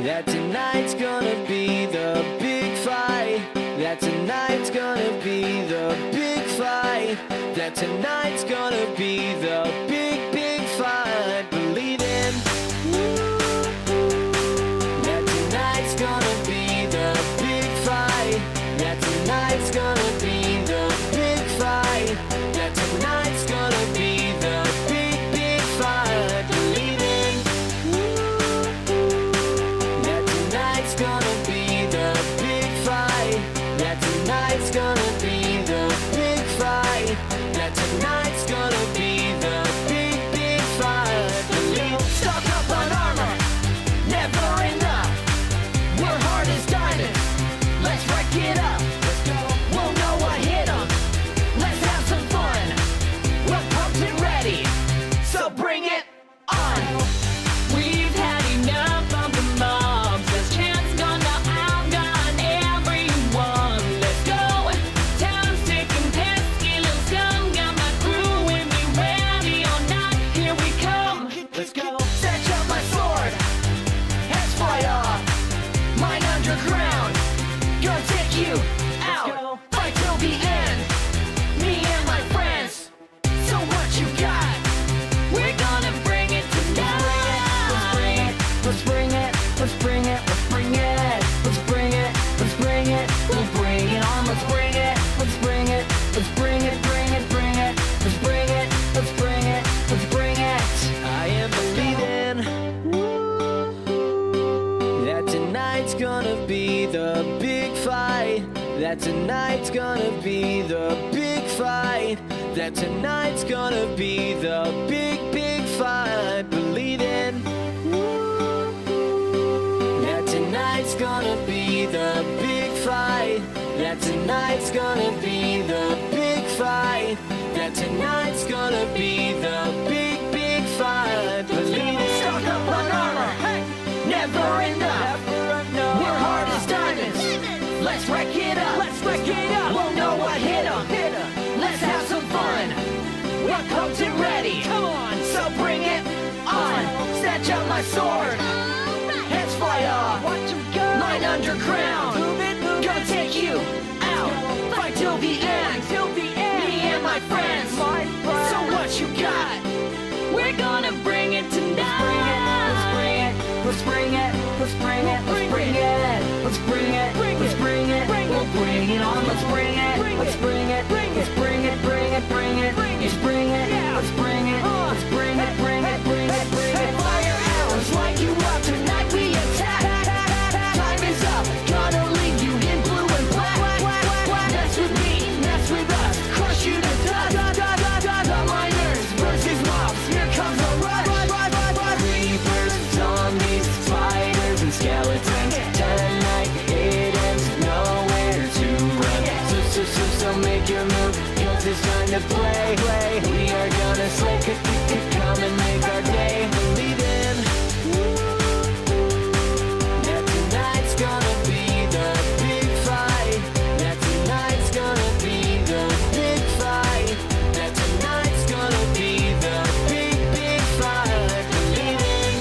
That tonight's gonna be the big fight. That tonight's gonna be the big fight. That tonight's gonna be the big, big fight. Believe in. That tonight's gonna be the big fight. That tonight's gonna be the big fight. That tonight's gonna be the big, big fight. Believe in. That tonight's gonna be the big fight. That tonight's gonna be the big fight. That tonight's gonna be the big, big fight. Believe. Stock up on armor, never enough. We're hard as diamonds. Let's wreck it up. We'll know what hit 'em. Let's have some fun. We're pumped and ready, so bring it on. We've had enough of the mobs. There's chance gonna outgun everyone. Let's go. Town's ticking, pesky little scum. Got my crew with me, ready or not. Here we come. Let's go. Fetch up my sword. Heads fly off. Mine underground. Gonna take you out. Fight till the end. Me and my friends. So what you got? We're gonna bring it tonight. Let's bring it. Let's bring it. Let's bring it. Let's bring it. Let's bring it. We'll bring it on. Let's bring it. Let's bring it. Let's bring it. Bring it. Bring it. Let's bring it. Let's bring it. Let's bring it. I am believing that tonight's gonna be the big fight. That tonight's gonna be the big fight. That tonight's gonna be the big, big fight. Believe in. That tonight's gonna be the big fight. That tonight's gonna be the big fight. That tonight's gonna be the big, big fight. Believe it. Stock up on armor. Never enough. We're hard as diamonds. Let's wreck it up. Let's wreck it up. We'll know what hit 'em. Let's have some fun. We're pumped and ready. Come on. So bring it on. Snatch up my sword. Heads fly off. Mine underground. Gonna take you out. Fight till the end. Me and my friends. So what you got? We're gonna bring it tonight. Let's bring it. Let's bring it. Let's bring it. Let's bring it. Let's bring it. Let's bring it. We'll bring it on. Let's bring it. Let's bring it. Let's bring it. Bring it. Bring it. Let's bring it. Let's bring it. Let's bring it. Bring it. Bring it. Bring it. Fire arrows light you up. Tonight we attack. Time is up. Gonna leave you in blue and black. Mess with me. Mess with us. Crush you to dust. The miners versus mobs. Here comes a rush. Creepers, zombies, spiders, and skeletons. Tonight it ends. Nowhere to run. So make your move. 'Cause it's time to play. We are gonna slay. Come and make our day. Believe in. That tonight's gonna be the big fight. That tonight's gonna be the big fight. That tonight's gonna be the big, big fight. Believe in.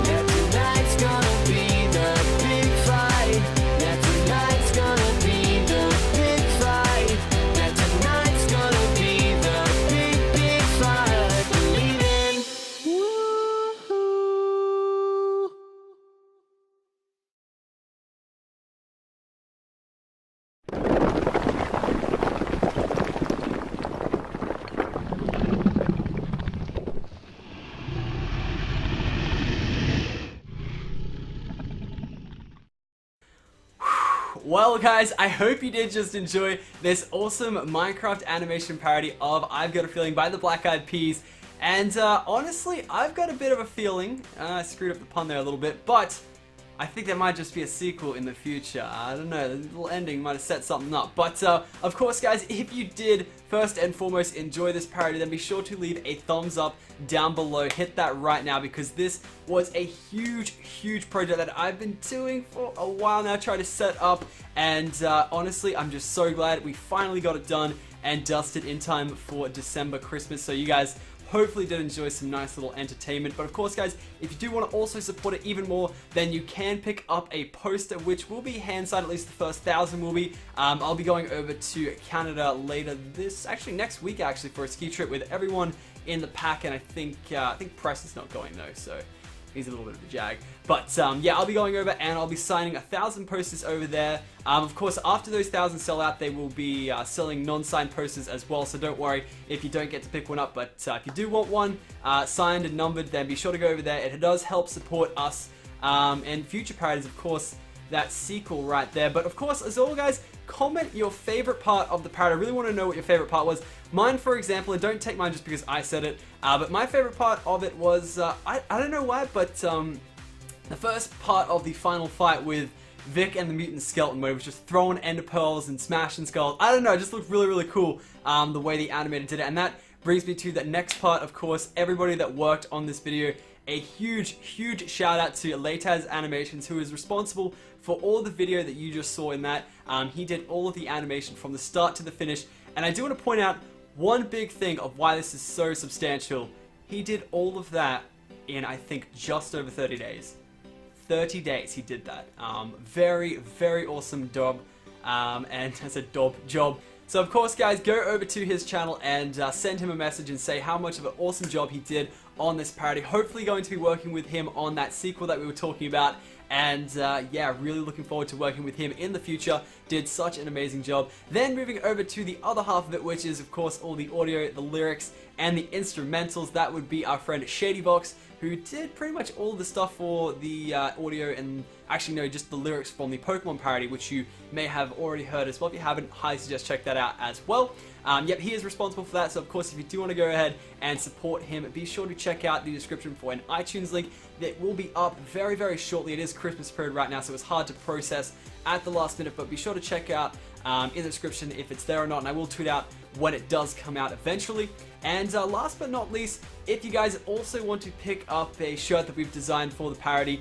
That tonight's gonna be the big fight. That tonight's gonna be the big fight. That tonight's gonna be the big, big fight. Believe in. Well guys, I hope you did just enjoy this awesome Minecraft animation parody of I've Got a Feeling by the Black Eyed Peas. And honestly, I've got a bit of a feeling, I screwed up the pun there a little bit, but I think there might just be a sequel in the future. I don't know, the little ending might have set something up. But of course guys, if you did first and foremost enjoy this parody, then be sure to leave a thumbs up down below. Hit that right now because this was a huge project that I've been doing for a while now, trying to set up. And honestly, I'm just so glad we finally got it done and dusted in time for December Christmas. So you guys Hopefully did enjoy some nice little entertainment. But of course, guys, if you do want to also support it even more, then you can pick up a poster, which will be hand-signed, at least the first 1,000 will be. I'll be going over to Canada later next week, actually, for a ski trip with everyone in the pack, and I think Preston's not going though, so he's a little bit of a jag. But yeah, I'll be going over and I'll be signing 1,000 posters over there. Of course, after those 1,000 sell out, they will be selling non-signed posters as well, so don't worry if you don't get to pick one up. But if you do want one signed and numbered, then be sure to go over there. It does help support us and future parodies, of course, that sequel right there. But of course, as always, guys, comment your favorite part of the parody. I really want to know what your favorite part was. Mine, for example, and don't take mine just because I said it, but my favorite part of it was, I don't know why, but the first part of the final fight with Vic and the mutant skeleton, where he was just throwing ender pearls and smashing skulls. I don't know, it just looked really, really cool the way the animator did it. And that brings me to the next part, of course, everybody that worked on this video. A huge shout out to Lataz Animations, who is responsible for all the video that you just saw in that. He did all of the animation from the start to the finish. And I do want to point out one big thing of why this is so substantial. He did all of that in, I think, just over 30 days. 30 days he did that. Very awesome job. And I said job. So of course, guys, go over to his channel and send him a message and say how much of an awesome job he did on this parody. Hopefully going to be working with him on that sequel that we were talking about. And yeah, really looking forward to working with him in the future. Did such an amazing job. Then moving over to the other half of it, which is of course all the audio, the lyrics, and the instrumentals. That would be our friend ShadyBox, who did pretty much all the stuff for the audio and actually no, just the lyrics from the Pokemon parody, which you may have already heard as well. If you haven't, highly suggest check that out as well. Yep, he is responsible for that, so of course if you do want to go ahead and support him, be sure to check out the description for an iTunes link that will be up very shortly. It is Christmas period right now, so it's hard to process at the last minute, but be sure to check out in the description if it's there or not, and I will tweet out when it does come out eventually. And last but not least, if you guys also want to pick up a shirt that we've designed for the parody,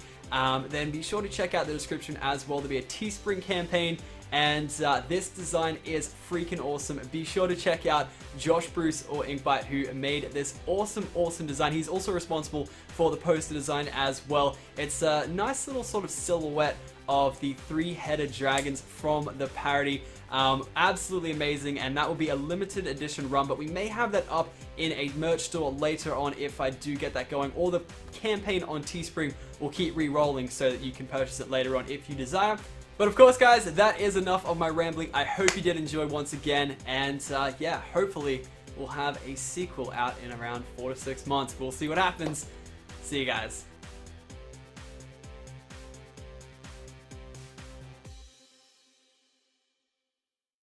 then be sure to check out the description as well. There'll be a Teespring campaign, and this design is freaking awesome. Be sure to check out Josh Bruce or Inkbite, who made this awesome design. He's also responsible for the poster design as well. It's a nice little sort of silhouette of the three-headed dragons from the parody. Absolutely amazing, and that will be a limited edition run, but we may have that up in a merch store later on if I do get that going, or the campaign on Teespring will keep re-rolling so that you can purchase it later on if you desire. But of course, guys, that is enough of my rambling. I hope you did enjoy once again, and yeah, hopefully we'll have a sequel out in around 4 to 6 months. We'll see what happens. See you guys.